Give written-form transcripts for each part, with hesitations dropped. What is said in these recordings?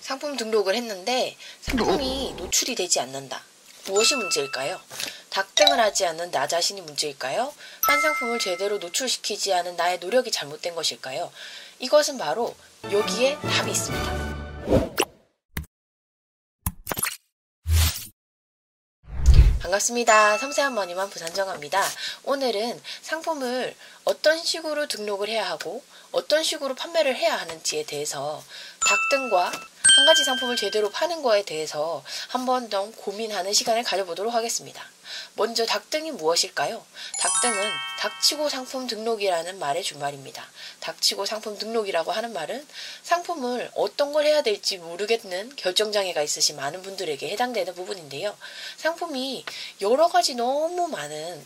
상품 등록을 했는데 상품이 노출이 되지 않는다. 무엇이 문제일까요? 닥등을 하지 않는 나 자신이 문제일까요? 한 상품을 제대로 노출시키지 않은 나의 노력이 잘못된 것일까요? 이것은 바로 여기에 답이 있습니다. 반갑습니다. 섬세한 머니만 부산정아입니다. 오늘은 상품을 어떤 식으로 등록을 해야 하고 어떤 식으로 판매를 해야 하는지에 대해서 닥등과 한 가지 상품을 제대로 파는 거에 대해서 한 번 더 고민하는 시간을 가져보도록 하겠습니다. 먼저 닥등이 무엇일까요? 닥등은 닥치고 상품 등록이라는 말의 준말입니다. 닥치고 상품 등록이라고 하는 말은 상품을 어떤 걸 해야 될지 모르겠는 결정장애가 있으신 많은 분들에게 해당되는 부분인데요. 상품이 여러 가지 너무 많은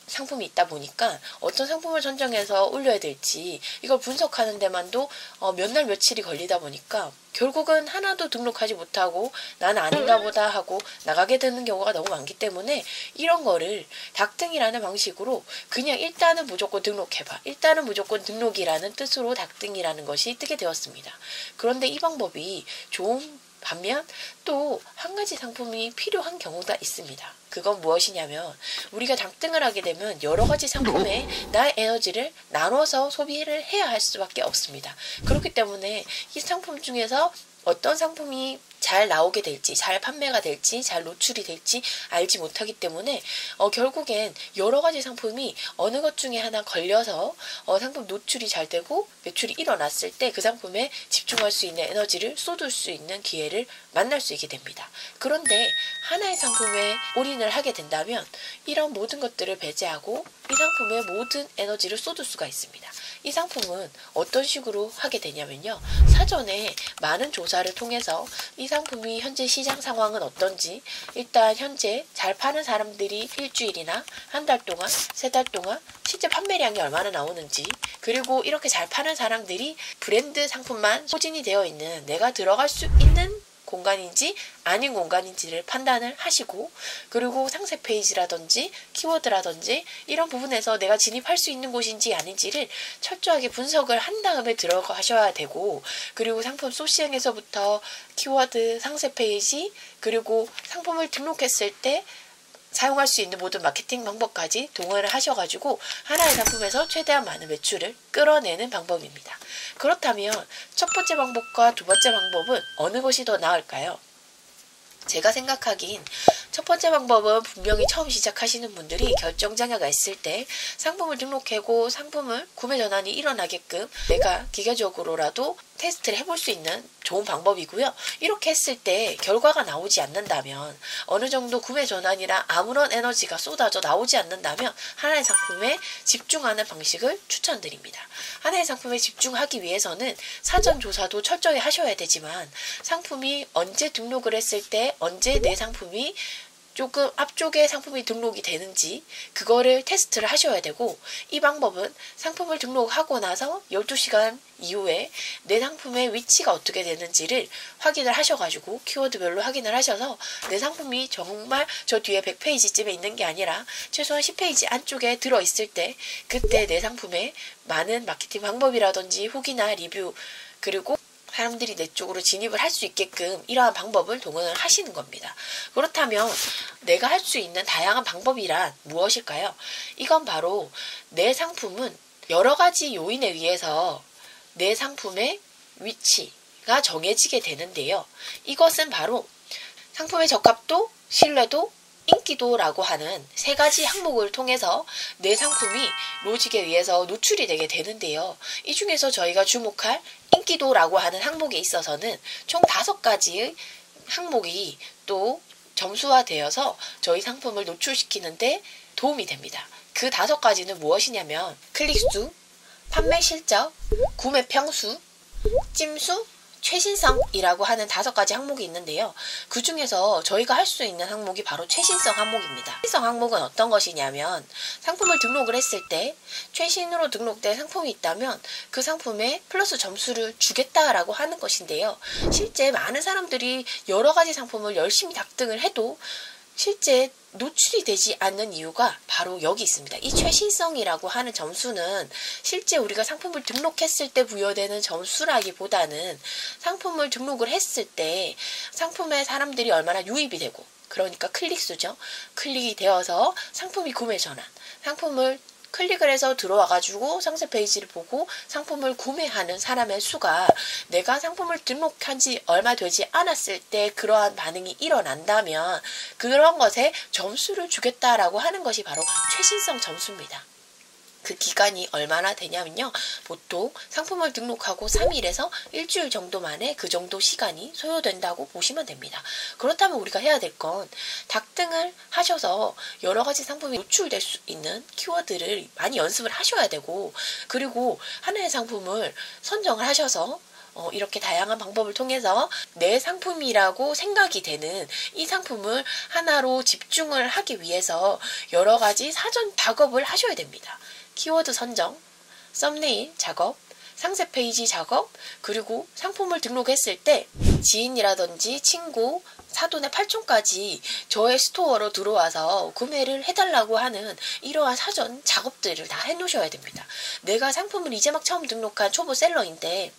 상품이 있다 보니까 어떤 상품을 선정해서 올려야 될지 이걸 분석하는 데만도 몇 날 며칠이 걸리다 보니까 결국은 하나도 등록하지 못하고 난 아닌가 보다 하고 나가게 되는 경우가 너무 많기 때문에 이런 거를 닥등이라는 방식으로 그냥 일단은 무조건 등록해봐. 일단은 무조건 등록이라는 뜻으로 닥등이라는 것이 뜨게 되었습니다. 그런데 이 방법이 좋은 반면 또 한 가지 상품이 필요한 경우가 있습니다. 그건 무엇이냐면 우리가 닥등을 하게 되면 여러 가지 상품에 나의 에너지를 나눠서 소비를 해야 할 수밖에 없습니다. 그렇기 때문에 이 상품 중에서 어떤 상품이 잘 나오게 될지, 잘 판매가 될지, 잘 노출이 될지 알지 못하기 때문에 결국엔 여러 가지 상품이 어느 것 중에 하나 걸려서 상품 노출이 잘 되고 매출이 일어났을 때 그 상품에 집중할 수 있는 에너지를 쏟을 수 있는 기회를 만날 수 있게 됩니다. 그런데 하나의 상품에 올인을 하게 된다면 이런 모든 것들을 배제하고 이 상품에 모든 에너지를 쏟을 수가 있습니다. 이 상품은 어떤 식으로 하게 되냐면요. 사전에 많은 조사를 통해서 이 상품이 현재 시장 상황은 어떤지 일단 현재 잘 파는 사람들이 일주일이나 한 달 동안, 세 달 동안 실제 판매량이 얼마나 나오는지 그리고 이렇게 잘 파는 사람들이 브랜드 상품만 소진이 되어 있는 내가 들어갈 수 있는 공간인지 아닌 공간인지를 판단을 하시고 그리고 상세 페이지라든지 키워드라든지 이런 부분에서 내가 진입할 수 있는 곳인지 아닌지를 철저하게 분석을 한 다음에 들어가셔야 되고 그리고 상품 소싱에서부터 키워드, 상세 페이지 그리고 상품을 등록했을 때 사용할 수 있는 모든 마케팅 방법까지 동원을 하셔가지고 하나의 상품에서 최대한 많은 매출을 끌어내는 방법입니다. 그렇다면 첫 번째 방법과 두 번째 방법은 어느 것이 더 나을까요? 제가 생각하기엔 첫 번째 방법은 분명히 처음 시작하시는 분들이 결정장애가 있을 때 상품을 등록하고 상품을 구매 전환이 일어나게끔 내가 기계적으로라도 테스트를 해볼 수 있는 좋은 방법이고요. 이렇게 했을 때 결과가 나오지 않는다면 어느 정도 구매 전환이나 아무런 에너지가 쏟아져 나오지 않는다면 하나의 상품에 집중하는 방식을 추천드립니다. 하나의 상품에 집중하기 위해서는 사전 조사도 철저히 하셔야 되지만 상품이 언제 등록을 했을 때 언제 내 상품이 조금 앞쪽에 상품이 등록이 되는지 그거를 테스트를 하셔야 되고 이 방법은 상품을 등록하고 나서 12시간 이후에 내 상품의 위치가 어떻게 되는지를 확인을 하셔가지고 키워드별로 확인을 하셔서 내 상품이 정말 저 뒤에 100페이지쯤에 있는 게 아니라 최소한 10페이지 안쪽에 들어있을 때 그때 내 상품에 많은 마케팅 방법이라든지 후기나 리뷰 그리고 사람들이 내 쪽으로 진입을 할 수 있게끔 이러한 방법을 동원을 하시는 겁니다. 그렇다면 내가 할 수 있는 다양한 방법이란 무엇일까요? 이건 바로 내 상품은 여러 가지 요인에 의해서 내 상품의 위치가 정해지게 되는데요. 이것은 바로 상품의 적합도, 신뢰도, 인기도라고 하는 세 가지 항목을 통해서 내 상품이 로직에 의해서 노출이 되게 되는데요. 이 중에서 저희가 주목할 인기도라고 하는 항목에 있어서는 총 5가지의 항목이 또 점수화되어서 저희 상품을 노출시키는데 도움이 됩니다. 그 5가지는 무엇이냐면 클릭수, 판매 실적, 구매 평수, 찜수, 최신성이라고 하는 5가지 항목이 있는데요. 그 중에서 저희가 할 수 있는 항목이 바로 최신성 항목입니다. 최신성 항목은 어떤 것이냐면 상품을 등록을 했을 때 최신으로 등록된 상품이 있다면 그 상품에 플러스 점수를 주겠다라고 하는 것인데요. 실제 많은 사람들이 여러 가지 상품을 열심히 닥등을 해도 실제 노출이 되지 않는 이유가 바로 여기 있습니다. 이 최신성이라고 하는 점수는 실제 우리가 상품을 등록했을 때 부여되는 점수라기보다는 상품을 등록을 했을 때 상품에 사람들이 얼마나 유입이 되고, 그러니까 클릭수죠. 클릭이 되어서 상품이 구매 전환, 상품을 클릭을 해서 들어와가지고 상세 페이지를 보고 상품을 구매하는 사람의 수가 내가 상품을 등록한 지 얼마 되지 않았을 때 그러한 반응이 일어난다면 그런 것에 점수를 주겠다라고 하는 것이 바로 최신성 점수입니다. 그 기간이 얼마나 되냐면요. 보통 상품을 등록하고 3일에서 일주일 정도 만에 그 정도 시간이 소요된다고 보시면 됩니다. 그렇다면 우리가 해야 될 건 닭등을 하셔서 여러 가지 상품이 노출될 수 있는 키워드를 많이 연습을 하셔야 되고, 그리고 하나의 상품을 선정을 하셔서 이렇게 다양한 방법을 통해서 내 상품이라고 생각이 되는 이 상품을 하나로 집중을 하기 위해서 여러 가지 사전 작업을 하셔야 됩니다. 키워드 선정, 썸네일 작업, 상세 페이지 작업, 그리고 상품을 등록했을 때 지인이라든지 친구, 사돈의 팔촌까지 저의 스토어로 들어와서 구매를 해달라고 하는 이러한 사전 작업들을 다 해놓으셔야 됩니다. 내가 상품을 이제 막 처음 등록한 초보 셀러인데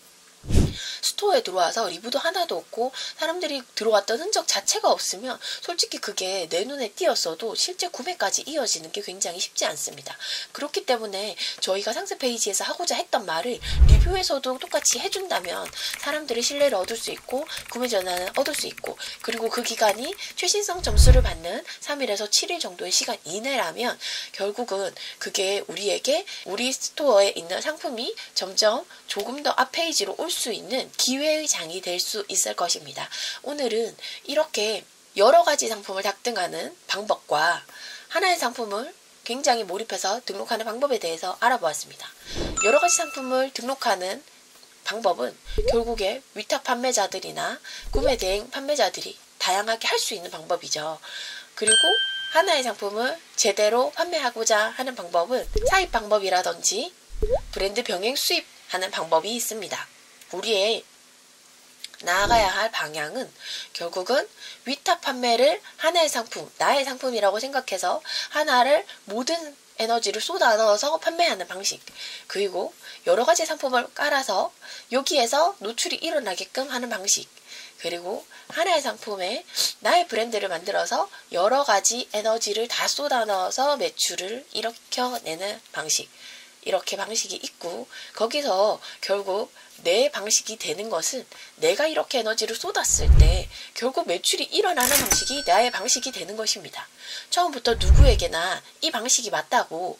스토어에 들어와서 리뷰도 하나도 없고 사람들이 들어왔던 흔적 자체가 없으면 솔직히 그게 내 눈에 띄었어도 실제 구매까지 이어지는 게 굉장히 쉽지 않습니다. 그렇기 때문에 저희가 상세 페이지에서 하고자 했던 말을 리뷰에서도 똑같이 해준다면 사람들이 신뢰를 얻을 수 있고 구매 전환을 얻을 수 있고, 그리고 그 기간이 최신성 점수를 받는 3일에서 7일 정도의 시간 이내라면 결국은 그게 우리에게 우리 스토어에 있는 상품이 점점 조금 더 앞 페이지로 올 수 있는 기회의 장이 될 수 있을 것입니다. 오늘은 이렇게 여러 가지 상품을 닭등하는 방법과 하나의 상품을 굉장히 몰입해서 등록하는 방법에 대해서 알아보았습니다. 여러 가지 상품을 등록하는 방법은 결국에 위탁 판매자들이나 구매 대행 판매자들이 다양하게 할 수 있는 방법이죠. 그리고 하나의 상품을 제대로 판매하고자 하는 방법은 사입 방법이라든지 브랜드 병행 수입하는 방법이 있습니다. 우리의 나아가야 할 방향은 결국은 위탁 판매를 하나의 상품, 나의 상품이라고 생각해서 하나를 모든 에너지를 쏟아 넣어서 판매하는 방식, 그리고 여러 가지 상품을 깔아서 여기에서 노출이 일어나게끔 하는 방식, 그리고 하나의 상품에 나의 브랜드를 만들어서 여러 가지 에너지를 다 쏟아 넣어서 매출을 일으켜내는 방식, 이렇게 방식이 있고, 거기서 결국 내 방식이 되는 것은 내가 이렇게 에너지를 쏟았을 때 결국 매출이 일어나는 방식이 나의 방식이 되는 것입니다. 처음부터 누구에게나 이 방식이 맞다고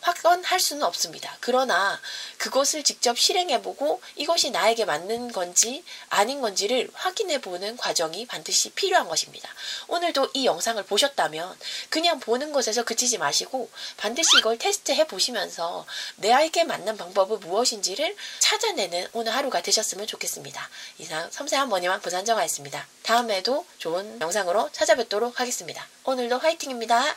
확언할 수는 없습니다. 그러나 그것을 직접 실행해보고 이것이 나에게 맞는 건지 아닌 건지를 확인해보는 과정이 반드시 필요한 것입니다. 오늘도 이 영상을 보셨다면 그냥 보는 것에서 그치지 마시고 반드시 이걸 테스트해 보시면서 내에게 맞는 방법은 무엇인지를 찾아내는 오늘 하루가 되셨으면 좋겠습니다. 이상 섬세한 머니왕 부산정아였습니다. 다음에도 좋은 영상으로 찾아뵙도록 하겠습니다. 오늘도 화이팅입니다.